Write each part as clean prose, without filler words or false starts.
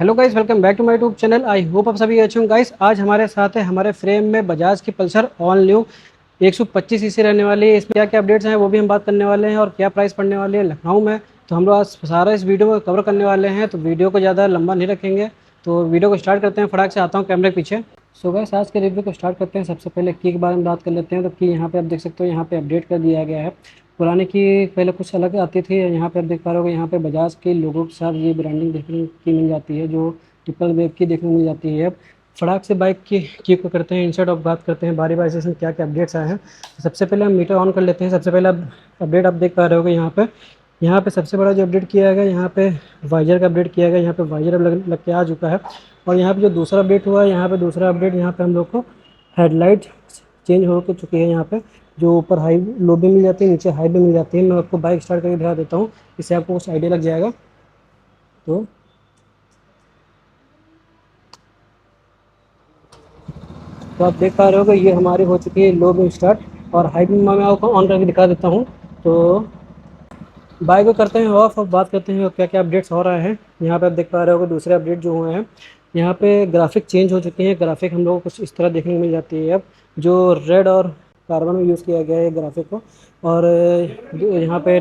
Hello guys, welcome back to my YouTube channel. I hope आप सभी अच्छे होंगे। गाइस, आज हमारे साथ है हमारे फ्रेम में बजाज की पल्सर ऑल न्यू 125 सीसी रहने वाली है। इसमें क्या क्या अपडेट्स हैं वो भी हम बात करने वाले हैं और क्या प्राइस पड़ने वाली है लखनऊ में। तो हम लोग आज सारा इस वीडियो में कवर करने वाले हैं, तो वीडियो को ज़्यादा लंबा नहीं रखेंगे। तो वीडियो को स्टार्ट करते हैं। फटाक से आता हूँ कैमरे के पीछे। सो गाइस, आज के रिव्यू को स्टार्ट करते हैं। सबसे पहले की के बारे में बात कर लेते हैं। तो की यहाँ पे आप देख सकते हो, यहाँ पे अपडेट कर दिया गया है। पुराने की पहले कुछ अलग आती थी, यहाँ पे आप देख पा रहे हो यहाँ पे बजाज के लोगों के साथ ये ब्रांडिंग देखने की मिल जाती है, जो ट्रिपल वेब की देखने को मिल जाती है। अब फटाक से बाइक की को करते हैं इंसर्ट, ऑफ बात करते हैं बारी बारी से इसमें क्या क्या अपडेट्स आए हैं। तो सबसे पहले हम मीटर ऑन कर लेते हैं। सबसे पहले अपडेट आप देख पा रहे हो यहाँ पे सबसे बड़ा जो अपडेट किया गया, यहाँ पे वाइजर का अपडेट किया गया। यहाँ पे वाइजर अब लग के आ चुका है। और यहाँ पे जो दूसरा अपडेट हुआ है, यहाँ पे दूसरा अपडेट यहाँ पे हम लोग को हेडलाइट चेंज हो के चुकी है। यहाँ पे जो ऊपर हाई लो भी मिल जाती है, नीचे हाई भी मिल जाती है। मैं आपको बाइक स्टार्ट करके दिखा देता हूँ, इससे आपको कुछ आइडिया लग जाएगा। तो आप देख पा रहे हो कि ये हमारी हो चुकी है लो बीम स्टार्ट, और हाई बीम मैं आपको ऑन करके दिखा देता हूँ। तो बाइक को करते हैं ऑफ। अब बात करते हैं क्या क्या अपडेट्स हो रहे हैं। यहाँ पे आप देख पा रहे हो कि दूसरे अपडेट जो हुए हैं, यहाँ पे ग्राफिक चेंज हो चुके हैं। ग्राफिक हम लोगों को कुछ इस तरह देखने को मिल जाती है अब, जो रेड और कार्बन में यूज़ किया गया है ग्राफिक को। और यहाँ पे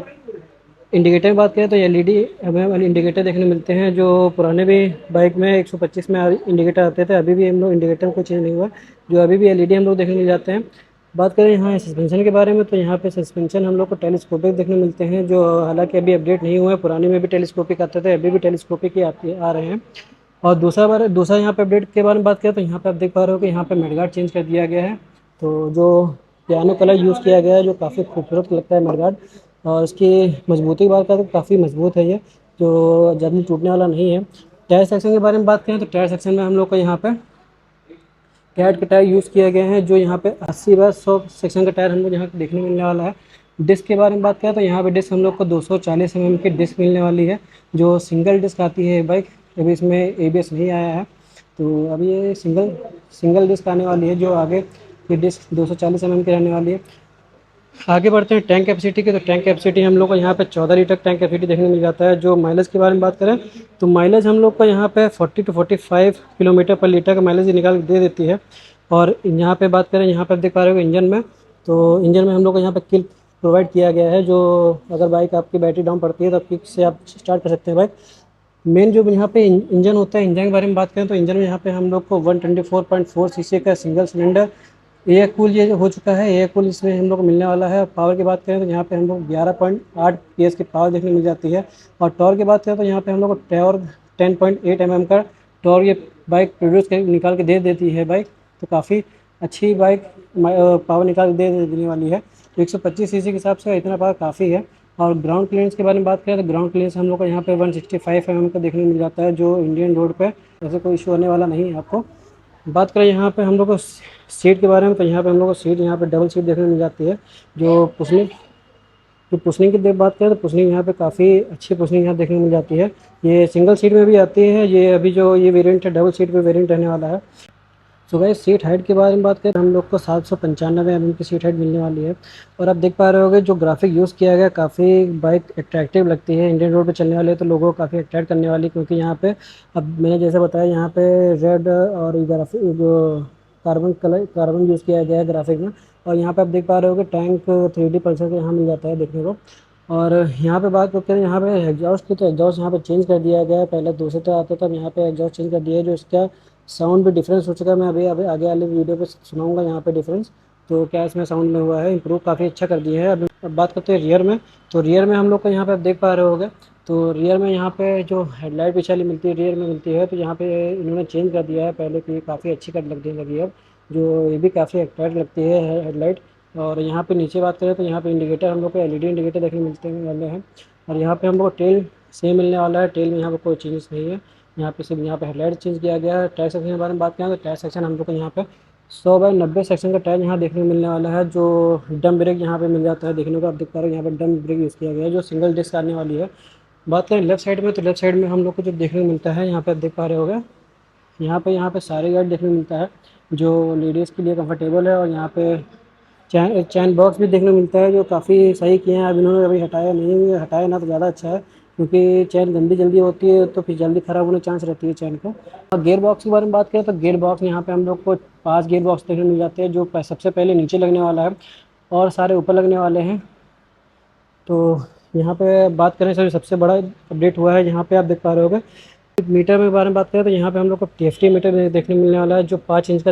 इंडिकेटर की बात करें तो एलईडी हमें वाले इंडिकेटर देखने मिलते हैं, जो पुराने भी बाइक में 125 में इंडिकेटर आते थे। अभी भी हम लोग इंडिकेटर में कोई चेंज नहीं हुआ, जो अभी भी एलईडी हम लोग देखने मिल जाते हैं। बात करें यहाँ सस्पेंशन के बारे में, तो यहाँ पे सस्पेंशन हम लोग को टेलीस्कोपिक देखने मिलते हैं, जो हालांकि अभी अपडेट नहीं हुआ है। पुराने में भी टेलीस्कोपिक आते थे, अभी भी टेलीस्कोपिक ही आ रहे हैं। और दूसरा यहाँ पे अपडेट के बारे में बात करें तो यहाँ पे आप देख पा रहे हो कि यहाँ पे मडगार्ड चेंज कर दिया गया है। तो जो पियानो कलर यूज़ किया गया है, जो काफ़ी खूबसूरत लगता है मडगार्ड। और इसकी मजबूती की बात करें तो काफ़ी मजबूत है ये, जो जल्दी टूटने वाला नहीं है। टायर सेक्शन के बारे में बात करें तो टायर सेक्शन में हम लोग को यहाँ पे कैट के टायर यूज़ किए गए हैं, जो यहाँ पे 80/100 सेक्शन का टायर हम लोग यहाँ पे देखने मिलने वाला है। डिस्क के बारे में बात करें तो यहाँ पे डिस्क हम लोग को 240 की डिस्क मिलने वाली है, जो सिंगल डिस्क आती है बाइक। अभी इसमें एबीएस नहीं आया है, तो अभी ये सिंगल डिस्क आने वाली है, जो आगे की डिस्क 240 की रहने वाली है। आगे बढ़ते हैं टैंक कैपेसिटी की। तो टैंक कैपेसिटी हम लोग को यहाँ पे 14 लीटर टैंक कैपेसिटी देखने को मिल जाता है। जो माइलेज के बारे में बात करें तो माइलेज हम लोग को यहाँ पे 40 to 45 किलोमीटर पर लीटर का माइलेज निकाल के दे देती है। और यहाँ पे बात करें, यहाँ पे देख पा रहे हो इंजन में, तो इंजन में हम लोग को यहाँ पे किल प्रोवाइड किया गया है, जो अगर बाइक आपकी बैटरी डाउन पड़ती है तो किक से आप स्टार्ट कर सकते हैं बाइक। मेन जो यहाँ पे इंजन होता है, इंजन के बारे में बात करें तो इंजन में यहाँ पे हम लोग को 124.4 सीसी का सिंगल सिलेंडर एयर कूल ये हो चुका है। एयर कूल इसमें हम लोग को मिलने वाला है। पावर की बात करें तो यहाँ पे हम लोग 11.8 PS की पावर देखने मिल जाती है। और टॉर्क की बात करें तो यहाँ पे हम लोग को टॉर्क 10.8 mm का टॉर्क ये बाइक प्रोड्यूस कर निकाल के दे देती है बाइक। तो काफ़ी अच्छी बाइक पावर निकाल के दे देने वाली है। तो 125 सीसी के हिसाब से इतना पावर काफ़ी है। और ग्राउंड क्लियरेंस के बारे में बात करें तो ग्राउंड क्लियरेंस हम लोग को यहाँ पे 165 mm का देखने को मिल जाता है, जो इंडियन रोड पे ऐसे कोई इशू होने वाला नहीं है आपको। बात करें यहाँ पे हम लोग को सीट के बारे में, तो यहाँ पे हम लोग को सीट यहाँ पे डबल सीट देखने को मिल जाती है। जो पुशनिंग की बात करें तो पुशनिंग यहाँ पे काफ़ी अच्छी पुशनिंग यहाँ देखने को मिल जाती है। ये सिंगल सीट में भी आती है। ये अभी जो ये वेरिएंट है, डबल सीट पे वेरिएंट रहने वाला है। सो गाइस, सीट हाइट के बारे में बात करें तो हम लोग को 795 mm की सीट हाइट मिलने वाली है। और आप देख पा रहे होगे जो ग्राफिक यूज़ किया गया, काफ़ी बाइक अट्रैक्टिव लगती है। इंडियन रोड पे चलने वाले तो लोगों को काफ़ी अट्रैक्ट करने वाली, क्योंकि यहाँ पे अब मैंने जैसे बताया, यहाँ पे रेड और ग्राफिक जो कार्बन यूज़ किया गया है ग्राफिक में। और यहाँ पे आप देख पा रहे हो कि टैंक 3D पल्सर का यहाँ मिल जाता है देखने को। और यहाँ पे बात करते हैं यहाँ पे एग्जॉस्ट की, तो एग्जॉस्ट यहाँ पे चेंज कर दिया गया है। पहले दूसरे तरह आता था, अब यहाँ पे एग्जॉस्ट चेंज कर दिया है, जो इसका साउंड भी डिफरेंस हो चुका है। मैं अभी अभी आगे वाले वीडियो पे सुनाऊंगा यहाँ पे डिफरेंस, तो क्या इसमें साउंड में हुआ है, इंप्रूव काफ़ी अच्छा कर दिए हैं। अब बात करते हैं रियर में। तो रियर में हम लोग को यहाँ पे आप देख पा रहे होगे, तो रियर में यहाँ पे जो हेडलाइट पीछे वाली मिलती है, रियर में मिलती है, तो यहाँ पे इन्होंने चेंज कर दिया है। पहले की काफ़ी अच्छी कट लगने लगी है अब, जो ये भी काफ़ी अट्रैक्ट लगती है हेडलाइट। और यहाँ पे नीचे बात करें तो यहाँ पे इंडिकेटर हम लोग को एलईडी इंडिकेटर देखने मिलते वाले हैं। और यहाँ पे हम लोग को टेल सेम मिलने वाला है। टेल में यहाँ पे कोई चेंज नहीं है। यहाँ पे सिर्फ यहाँ पे हेडलाइट चेंज किया गया है। टायर सेक्शन के बारे में बात करें तो टायर सेक्शन हम लोग को यहाँ पे 100/90 सेक्शन का टायर यहाँ देखने को मिलने वाला है, जो डम ब्रेक यहाँ पे मिल जाता है देखने को। आप देख पा रहे हो यहाँ पे डम ब्रेक यूज़ किया गया है, जो सिंगल डिस्क आने वाली है। बात करें लेफ्ट साइड में, तो लेफ्ट साइड में हम लोग को जो देखने को मिलता है, यहाँ पे आप देख पा रहे होगे, यहाँ पे सारे गार्ड देखने को मिलता है, जो लेडीज़ के लिए कंफर्टेबल है। और यहाँ पे चैन बॉक्स भी देखने को मिलता है, जो काफ़ी सही किए हैं। अब इन्होंने अभी हटाया नहीं है, हटाया ना तो ज़्यादा अच्छा है। क्योंकि चैन गंदी जल्दी होती है तो फिर जल्दी ख़राब होने चांस रहती है चैन का। और गियर बॉक्स के बारे में बात करें तो गियर बॉक्स यहाँ पे हम लोग को 5 गियर बॉक्स देखने मिल जाते हैं, जो सबसे पहले नीचे लगने वाला है और सारे ऊपर लगने वाले हैं। तो यहाँ पे बात करें सर, सबसे बड़ा अपडेट हुआ है, यहाँ पे आप देख पा रहे होगे। मीटर के बारे में बात करें तो यहाँ पे हम लोग को TFT मीटर देखने मिलने वाला है, जो 5 इंच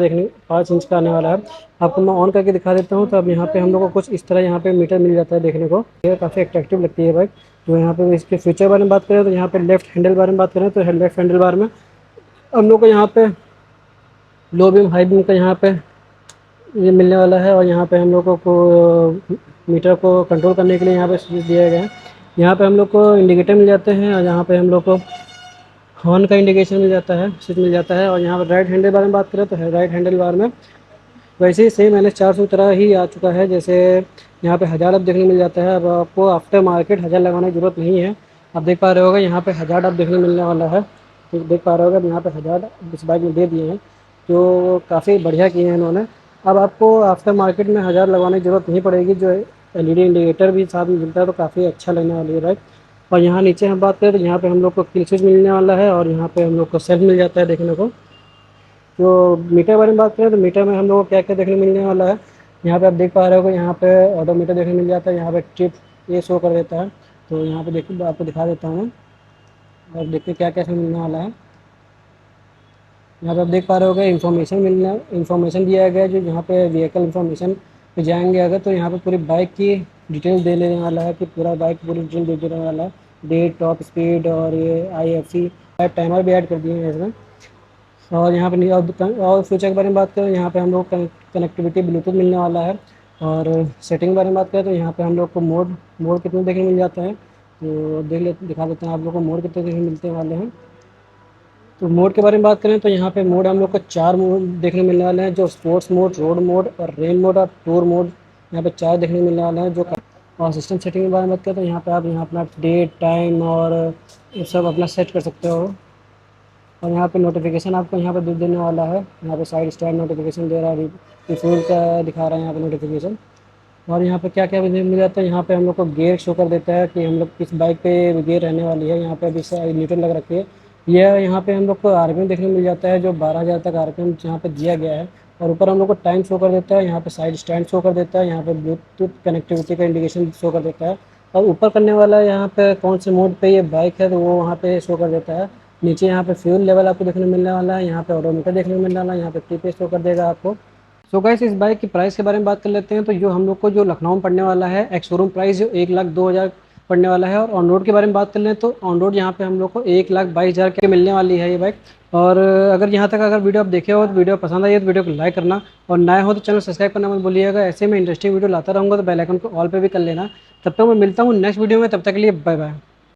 का आने वाला है। आपको मैं ऑन करके दिखा देता हूँ। तो अब यहाँ पे हम लोग को कुछ इस तरह यहाँ पे मीटर मिल जाता है देखने को। ये काफ़ी अट्रैक्टिव लगती है बाइक। तो यहाँ पे इसके फीचर बारे में बात करें तो यहाँ पे लेफ्ट हैंडल बारे में बात करें तो लेफ्ट हैंडल बार में हम लोग को यहाँ पे लो बीम हाई बीम का यहाँ पे ये मिलने वाला है। और यहाँ पे हम लोगों को मीटर को कंट्रोल करने के लिए यहाँ पे स्विच दिया गया है। यहाँ पे हम लोग को इंडिकेटर मिल जाते हैं और यहाँ पे हम लोग को हॉर्न का इंडिकेशन मिल जाता है, स्विच मिल जाता है। और यहाँ पर राइट हैंडल बार में बात करें तो राइट हैंडल बार में वैसे ही सेम NS 400 तरह ही आ चुका है। जैसे यहाँ पे 1000 अब देखने मिल जाता है। अब आपको आफ्टर मार्केट 1000 लगाने की ज़रूरत नहीं है। आप देख पा रहे होगे यहाँ पे 1000 अब देखने मिलने वाला है। तो देख पा रहे होगे यहाँ पे 1000 इस बाइक में दे दिए हैं, जो काफ़ी बढ़िया किए हैं इन्होंने। अब आपको आफ्टर मार्केट में 1000 लगवाने की ज़रूरत नहीं पड़ेगी, जो LED इंडिकेटर भी साथ में मिलता है, तो काफ़ी अच्छा लगने वाली है बाइक। और यहाँ नीचे हम बात करें तो यहाँ पे हम लोग को किल स्विच मिलने वाला है और यहाँ पे हम लोग को सेल्फ मिल जाता है देखने को। जो मीटर के बारे में बात करें तो मीटर में हम लोग को क्या क्या देखने मिलने वाला है, यहाँ पे आप देख पा रहे हो कि यहाँ पे ऑडोमीटर देखने मिल जाता है। यहाँ पे ट्रिप ये शो कर देता है। तो यहाँ पे देखिए आपको दिखा देता हूँ और देखिए क्या क्या मिलने वाला है। यहाँ पे आप देख पा रहे होगे इन्फॉर्मेशन दिया गया है, जो यहाँ पे व्हीकल इन्फॉर्मेशन पे जाएंगे अगर तो यहाँ पे पूरी बाइक की डिटेल दे लेने वाला है, कि पूरा बाइक पूरी डिटेल दे देने वाला है, डेट, टॉप स्पीड और ये IFC टाइमर भी ऐड कर दिए हैं इसमें। और यहाँ पे और फ्यूचर के बारे में बात करें, यहाँ पे हम लोग कनेक्टिविटी ब्लूटूथ मिलने वाला है। और सेटिंग के बारे में बात करें तो यहाँ पे हम लोग को मोड कितने देखने मिल जाते हैं, तो दिखा देते हैं आप लोग को मोड कितने देखने मिलते वाले हैं। तो मोड के बारे में बात करें तो यहाँ पे मोड हम लोग को 4 मोड देखने मिलने वाले हैं, जो स्पोर्ट्स मोड, रोड मोड और रेन मोड और टूर मोड, यहाँ पे 4 देखने मिलने वाले हैं। जो और सिस्टम सेटिंग के बारे में बात करें तो यहाँ पे आप अपना डेट, टाइम और ये सब अपना सेट कर सकते हो। और यहाँ पे नोटिफिकेशन आपको यहाँ पे दे देने वाला है। यहाँ पे साइड स्टैंड नोटिफिकेशन दे रहा है, रिफ्यूल का दिखा रहा है यहाँ पे नोटिफिकेशन। और यहाँ पे क्या क्या मिल जाता है, यहाँ पे हम लोग को गियर शो कर देता है कि हम लोग किस बाइक पे गियर रहने वाली है। यहाँ पे अभी न्यूट्रल लग रखी है। यह यहाँ पे हम लोग को RPM देखने को मिल जाता है, जो 12,000 तक RPM यहाँ पे दिया गया है। और ऊपर हम लोग को टाइम शो कर देता है, यहाँ पे साइड स्टैंड शो कर देता है, यहाँ पे ब्लूटूथ कनेक्टिविटी का इंडिकेशन शो कर देता है। और ऊपर करने वाला यहाँ पे कौन से मोड पे ये बाइक है तो वो वहाँ पे शो कर देता है। नीचे यहाँ पे फ्यूल लेवल आपको देखने को मिलने वाला है, यहाँ पे ऑडोमीटर देखने को मिलने वाला है, यहाँ पे TPS शो कर देगा आपको। सो गाइस, इस बाइक की प्राइस के बारे में बात कर लेते हैं। तो जो हम लोग को जो लखनऊ में पड़ने वाला है एक्स शोरूम प्राइस जो 1,02,000 पड़ने वाला है। और ऑन रोड के बारे में बात कर लें तो ऑन रोड यहाँ पे हम लोग को 1,22,000 के मिलने वाली है ये बाइक। और अगर यहाँ तक अगर वीडियो आप देखे हो तो वीडियो पसंद आई है तो वीडियो को लाइक करना, और नए हो तो चैनल सब्सक्राइब करना मत भूलिएगा। ऐसे में इंटरेस्टिंग वीडियो लाता रहूँगा, तो बेल आइकन को ऑल पे भी कर लेना। तब तक मैं मिलता हूँ नेक्स्ट वीडियो में, तब तक के लिए बाय बाय।